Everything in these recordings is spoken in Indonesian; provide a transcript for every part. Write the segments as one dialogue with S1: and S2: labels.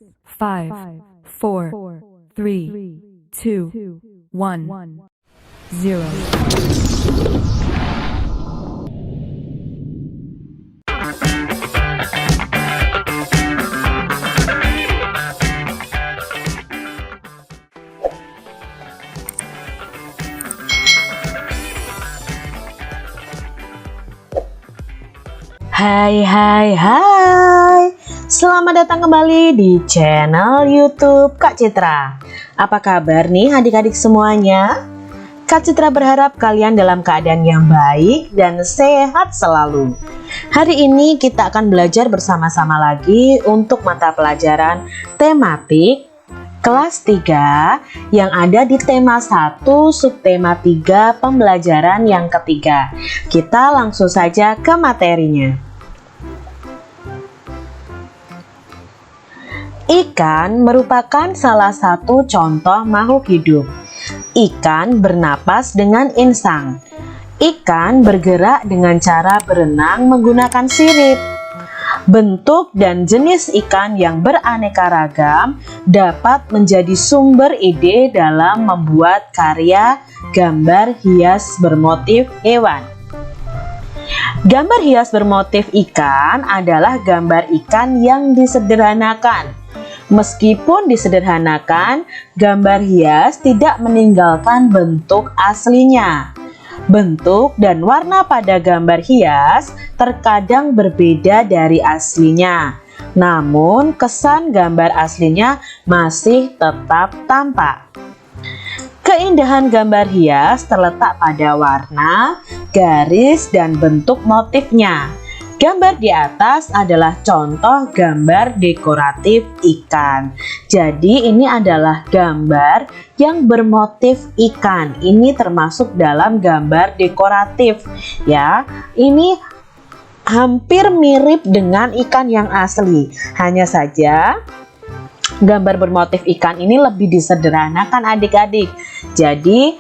S1: 5, 4, 3, 2, 1, 0.
S2: Hai, selamat datang kembali di channel YouTube Kak Citra. Apa kabar nih adik-adik semuanya? Kak Citra berharap kalian dalam keadaan yang baik dan sehat selalu. Hari ini kita akan belajar bersama-sama lagi untuk mata pelajaran tematik kelas 3 yang ada di tema 1 subtema 3 pembelajaran yang ketiga. Kita langsung saja ke materinya. Ikan merupakan salah satu contoh makhluk hidup. Ikan bernapas dengan insang. Ikan bergerak dengan cara berenang menggunakan sirip. Bentuk dan jenis ikan yang beraneka ragam dapat menjadi sumber ide dalam membuat karya gambar hias bermotif hewan. Gambar hias bermotif ikan adalah gambar ikan yang disederhanakan. Meskipun disederhanakan, gambar hias tidak meninggalkan bentuk aslinya. Bentuk dan warna pada gambar hias terkadang berbeda dari aslinya. Namun, kesan gambar aslinya masih tetap tampak. Keindahan gambar hias terletak pada warna, garis, dan bentuk motifnya. Gambar di atas adalah contoh gambar dekoratif ikan. Jadi ini adalah gambar yang bermotif ikan. Ini termasuk dalam gambar dekoratif ya. Ini hampir mirip dengan ikan yang asli. Hanya saja gambar bermotif ikan ini lebih disederhanakan adik-adik. Jadi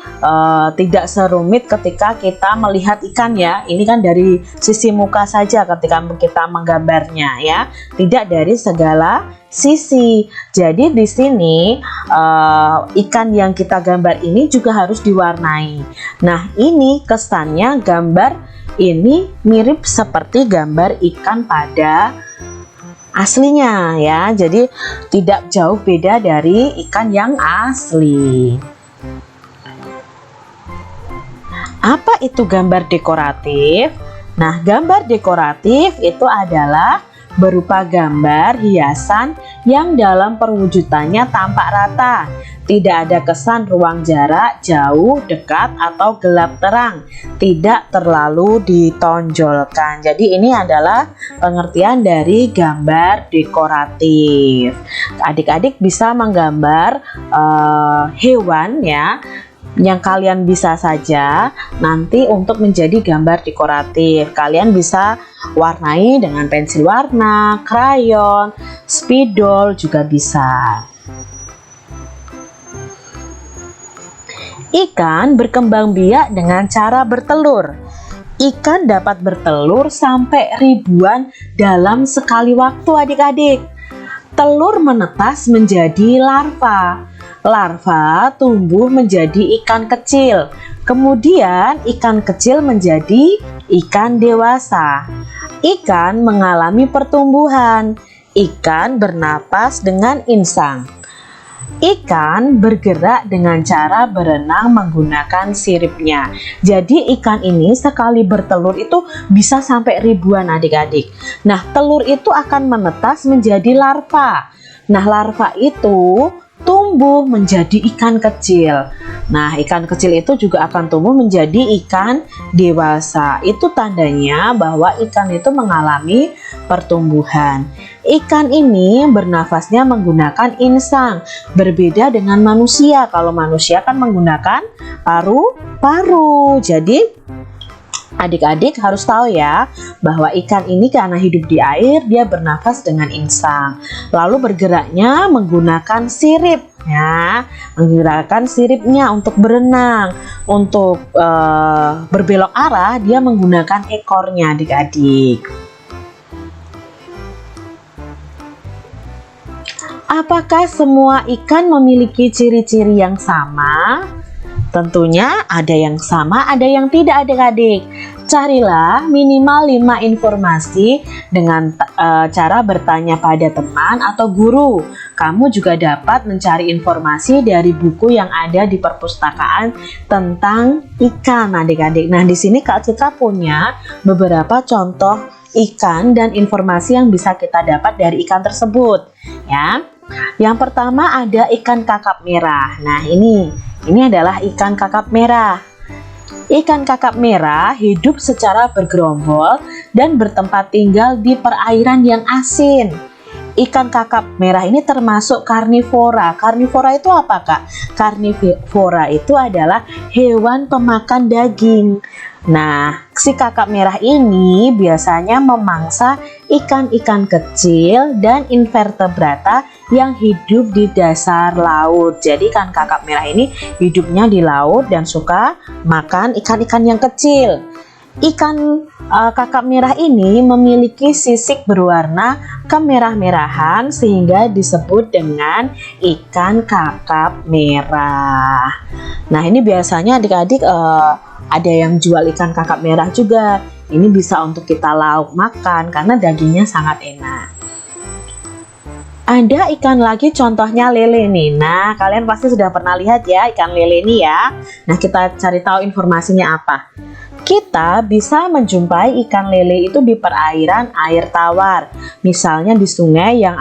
S2: tidak serumit ketika kita melihat ikan ya. Ini kan dari sisi muka saja ketika kita menggambarnya ya. Tidak dari segala sisi. Jadi di sini ikan yang kita gambar ini juga harus diwarnai. Nah, ini kesannya gambar ini mirip seperti gambar ikan pada aslinya ya. Jadi tidak jauh beda dari ikan yang asli. Apa itu gambar dekoratif? Nah, gambar dekoratif itu adalah berupa gambar hiasan yang dalam perwujudannya tampak rata. Tidak ada kesan ruang jarak, jauh, dekat, atau gelap terang. Tidak terlalu ditonjolkan. Jadi ini adalah pengertian dari gambar dekoratif. Adik-adik bisa menggambar hewan ya, yang kalian bisa saja nanti untuk menjadi gambar dekoratif. Kalian bisa warnai dengan pensil warna, krayon, spidol juga bisa. Ikan berkembang biak dengan cara bertelur. Ikan dapat bertelur sampai ribuan dalam sekali waktu adik-adik. Telur menetas menjadi larva. Larva tumbuh menjadi ikan kecil. Kemudian ikan kecil menjadi ikan dewasa. Ikan mengalami pertumbuhan. Ikan bernapas dengan insang. Ikan bergerak dengan cara berenang menggunakan siripnya. Jadi ikan ini sekali bertelur itu bisa sampai ribuan adik-adik. Nah, telur itu akan menetas menjadi larva. Nah, larva itu tumbuh menjadi ikan kecil. Nah, ikan kecil itu juga akan tumbuh menjadi ikan dewasa. Itu tandanya bahwa ikan itu mengalami pertumbuhan. Ikan ini bernafasnya menggunakan insang. Berbeda dengan manusia. Kalau manusia kan menggunakan paru-paru. Jadi adik-adik harus tahu ya, bahwa ikan ini karena hidup di air, dia bernafas dengan insang. Lalu bergeraknya menggunakan sirip, ya, menggunakan siripnya untuk berenang. Untuk berbelok arah, dia menggunakan ekornya, adik-adik. Apakah semua ikan memiliki ciri-ciri yang sama? Tentunya ada yang sama, ada yang tidak adik-adik. Carilah minimal 5 informasi dengan cara bertanya pada teman atau guru. Kamu juga dapat mencari informasi dari buku yang ada di perpustakaan tentang ikan adik-adik. Nah, di sini Kak Citra punya beberapa contoh ikan dan informasi yang bisa kita dapat dari ikan tersebut ya. Yang pertama ada ikan kakap merah. Nah, ini adalah ikan kakap merah. Ikan kakap merah hidup secara bergerombol dan bertempat tinggal di perairan yang asin. Ikan kakap merah ini termasuk karnivora. Karnivora itu apa, Kak? Karnivora itu adalah hewan pemakan daging. Nah, si kakap merah ini biasanya memangsa ikan-ikan kecil dan invertebrata yang hidup di dasar laut. Jadi ikan kakap merah ini hidupnya di laut dan suka makan ikan-ikan yang kecil. Ikan kakap merah ini memiliki sisik berwarna kemerah-merahan sehingga disebut dengan ikan kakap merah. Nah, ini biasanya adik-adik ada yang jual ikan kakap merah juga. Ini bisa untuk kita lauk makan karena dagingnya sangat enak. Ada ikan lagi, contohnya lele nih. Nah, kalian pasti sudah pernah lihat ya ikan lele ini ya. Nah, kita cari tahu informasinya apa. Kita bisa menjumpai ikan lele itu di perairan air tawar, misalnya di sungai yang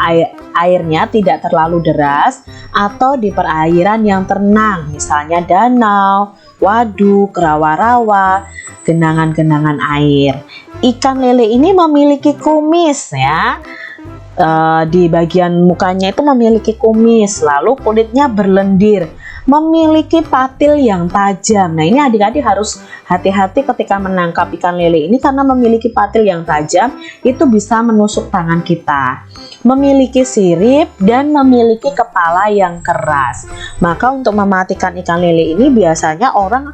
S2: airnya tidak terlalu deras, atau di perairan yang tenang, misalnya danau, waduk, rawa-rawa, genangan-genangan air. Ikan lele ini memiliki kumis ya. Di bagian mukanya itu memiliki kumis, lalu kulitnya berlendir, memiliki patil yang tajam. Nah, ini adik-adik harus hati-hati ketika menangkap ikan lele ini karena memiliki patil yang tajam, itu bisa menusuk tangan kita. Memiliki sirip dan memiliki kepala yang keras. Maka untuk mematikan ikan lele ini biasanya orang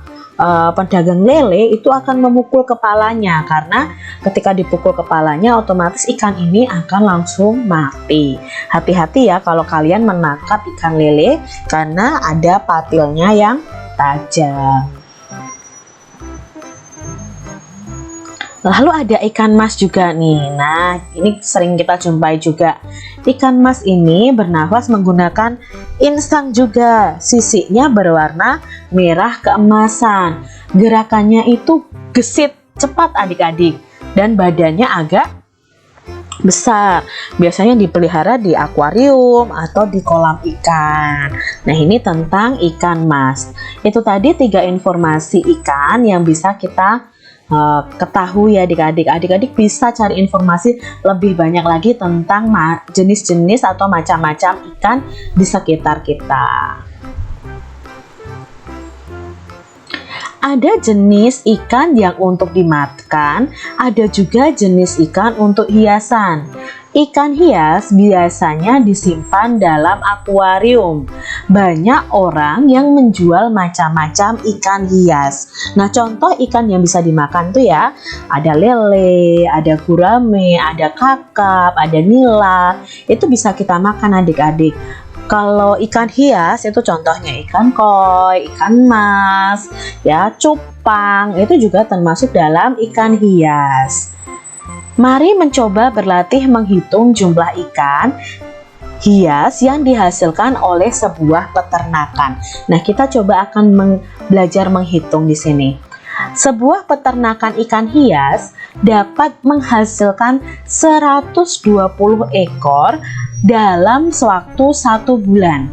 S2: pedagang lele itu akan memukul kepalanya, karena ketika dipukul kepalanya otomatis ikan ini akan langsung mati. Hati-hati ya kalau kalian menangkap ikan lele karena ada patilnya yang tajam. Lalu ada ikan mas juga nih. Nah, ini sering kita jumpai juga. Ikan mas ini bernafas menggunakan insang juga. Sisiknya berwarna merah keemasan. Gerakannya itu gesit, cepat adik-adik. Dan badannya agak besar. Biasanya dipelihara di akuarium atau di kolam ikan. Nah, ini tentang ikan mas. Itu tadi 3 informasi ikan yang bisa kita ketahui ya adik-adik. Adik-adik bisa cari informasi lebih banyak lagi tentang jenis-jenis atau macam-macam ikan di sekitar kita. Ada jenis ikan yang untuk dimakan, ada juga jenis ikan untuk hiasan. Ikan hias biasanya disimpan dalam akuarium. Banyak orang yang menjual macam-macam ikan hias. Nah, contoh ikan yang bisa dimakan tuh ya, ada lele, ada gurame, ada kakap, ada nila. Itu bisa kita makan adik-adik. Kalau ikan hias itu contohnya ikan koi, ikan mas, ya, cupang, itu juga termasuk dalam ikan hias. Mari mencoba berlatih menghitung jumlah ikan hias yang dihasilkan oleh sebuah peternakan. Nah, kita coba akan belajar menghitung di sini. Sebuah peternakan ikan hias dapat menghasilkan 120 ekor dalam sewaktu 1 bulan.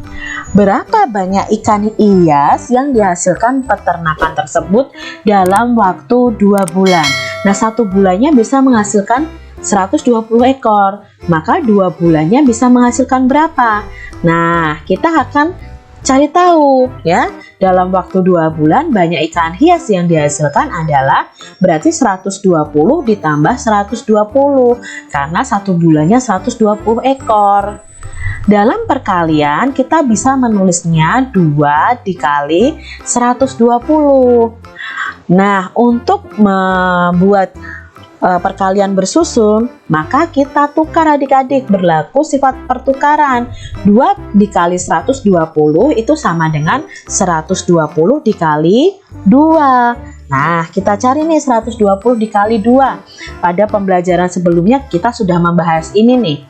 S2: Berapa banyak ikan hias yang dihasilkan peternakan tersebut dalam waktu 2 bulan? Nah, 1 bulannya bisa menghasilkan 120 ekor. Maka 2 bulannya bisa menghasilkan berapa? Nah, kita akan cari tahu ya. Dalam waktu 2 bulan banyak ikan hias yang dihasilkan adalah berarti 120 ditambah 120 karena 1 bulannya 120 ekor. Dalam perkalian kita bisa menulisnya 2 dikali 120. Nah, untuk membuat perkalian bersusun, maka kita tukar adik-adik, berlaku sifat pertukaran. 2 dikali 120 itu sama dengan 120 dikali 2. Nah, kita cari nih 120 dikali 2. Pada pembelajaran sebelumnya kita sudah membahas ini nih.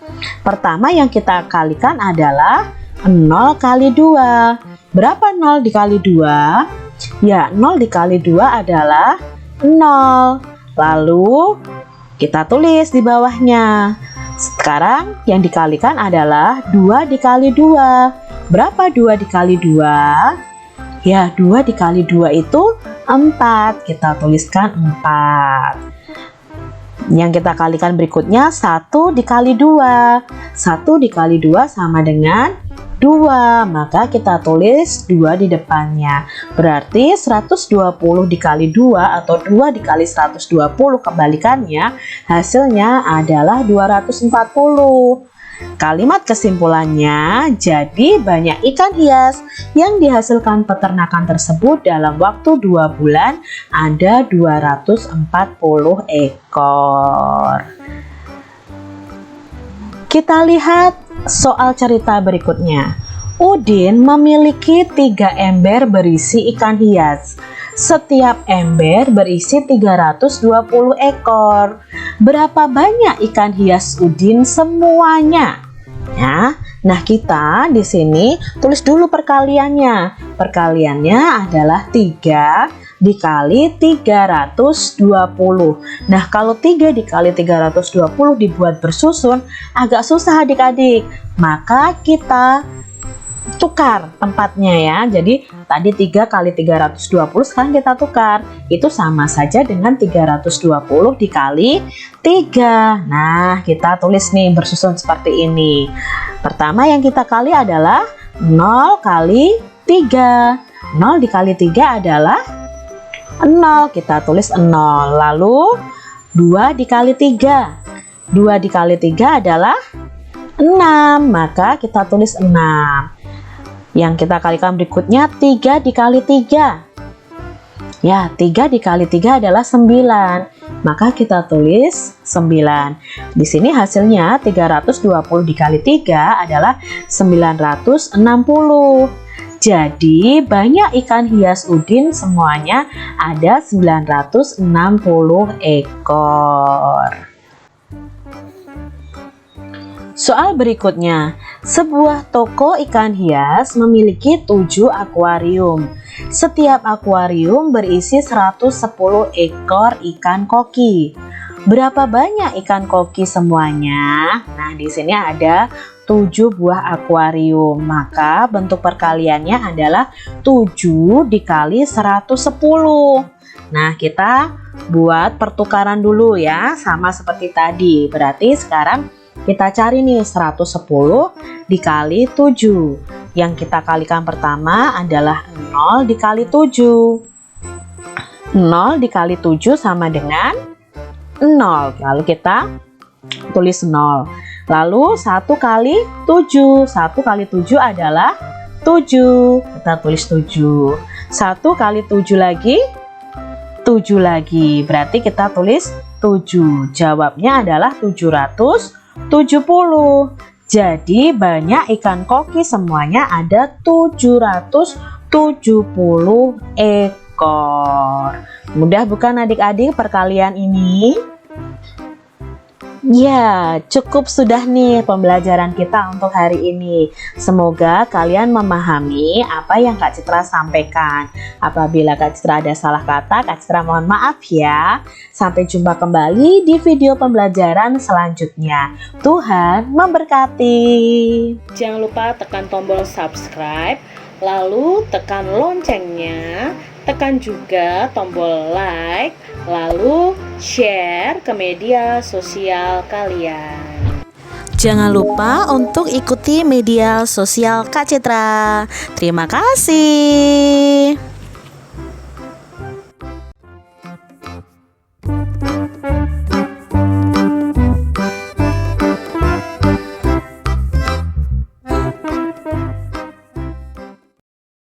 S2: Pertama yang kita kalikan adalah 0 kali 2. Berapa 0 dikali 2? Ya, 0 dikali 2 adalah 0. Lalu kita tulis di bawahnya. Sekarang yang dikalikan adalah 2 dikali 2. Berapa 2 dikali 2? Ya, 2 dikali 2 itu 4. Kita tuliskan 4. Yang kita kalikan berikutnya 1 dikali 2. 1 dikali 2 sama dengan 2, maka kita tulis 2 di depannya. Berarti 120 dikali 2 atau 2 dikali 120 kebalikannya, hasilnya adalah 240. Kalimat kesimpulannya, jadi banyak ikan hias yang dihasilkan peternakan tersebut dalam waktu 2 bulan ada 240 ekor. Kita lihat soal cerita berikutnya. Udin memiliki 3 ember berisi ikan hias. Setiap ember berisi 320 ekor. Berapa banyak ikan hias Udin semuanya? Ya, nah kita di sini tulis dulu perkaliannya. Perkaliannya adalah 3 dikali 320. Nah, kalau 3 dikali 320 dibuat bersusun agak susah adik-adik. Maka kita tukar tempatnya ya. Jadi tadi 3 kali 320, sekarang kita tukar. Itu sama saja dengan 320 dikali 3. Nah, kita tulis nih bersusun seperti ini. Pertama yang kita kali adalah 0 kali 3. 0 dikali 3 adalah 0, kita tulis 0. Lalu 2 dikali 3. 2 dikali 3 adalah 6, maka kita tulis 6. Yang kita kalikan berikutnya 3 dikali 3. Ya, 3 dikali 3 adalah 9, maka kita tulis 9. Di sini hasilnya 320 dikali 3 adalah 960. Jadi banyak ikan hias Udin semuanya ada 960 ekor. Soal berikutnya, sebuah toko ikan hias memiliki 7 akuarium. Setiap akuarium berisi 110 ekor ikan koki. Berapa banyak ikan koki semuanya? Nah, di sini ada 7 buah akuarium, maka bentuk perkaliannya adalah 7 dikali 110. Nah, kita buat pertukaran dulu ya, sama seperti tadi. Berarti sekarang kita cari nih 110 dikali 7. Yang kita kalikan pertama adalah 0 dikali 7. 0 dikali 7 sama dengan 0. Lalu kita tulis 0. Lalu 1 kali 7. 1 kali 7 adalah 7. Kita tulis 7. 1 kali 7 lagi 7 lagi. Berarti kita tulis 7. Jawabnya adalah 770. Jadi banyak ikan koki semuanya ada 770 ekor. Mudah bukan adik-adik perkalian ini? Ya, cukup sudah nih pembelajaran kita untuk hari ini. Semoga kalian memahami apa yang Kak Citra sampaikan. Apabila Kak Citra ada salah kata, Kak Citra mohon maaf ya. Sampai jumpa kembali di video pembelajaran selanjutnya. Tuhan memberkati. Jangan lupa tekan tombol subscribe, lalu tekan loncengnya, tekan juga tombol like, lalu share ke media sosial kalian. Jangan lupa untuk ikuti media sosial Kak Citra. Terima kasih.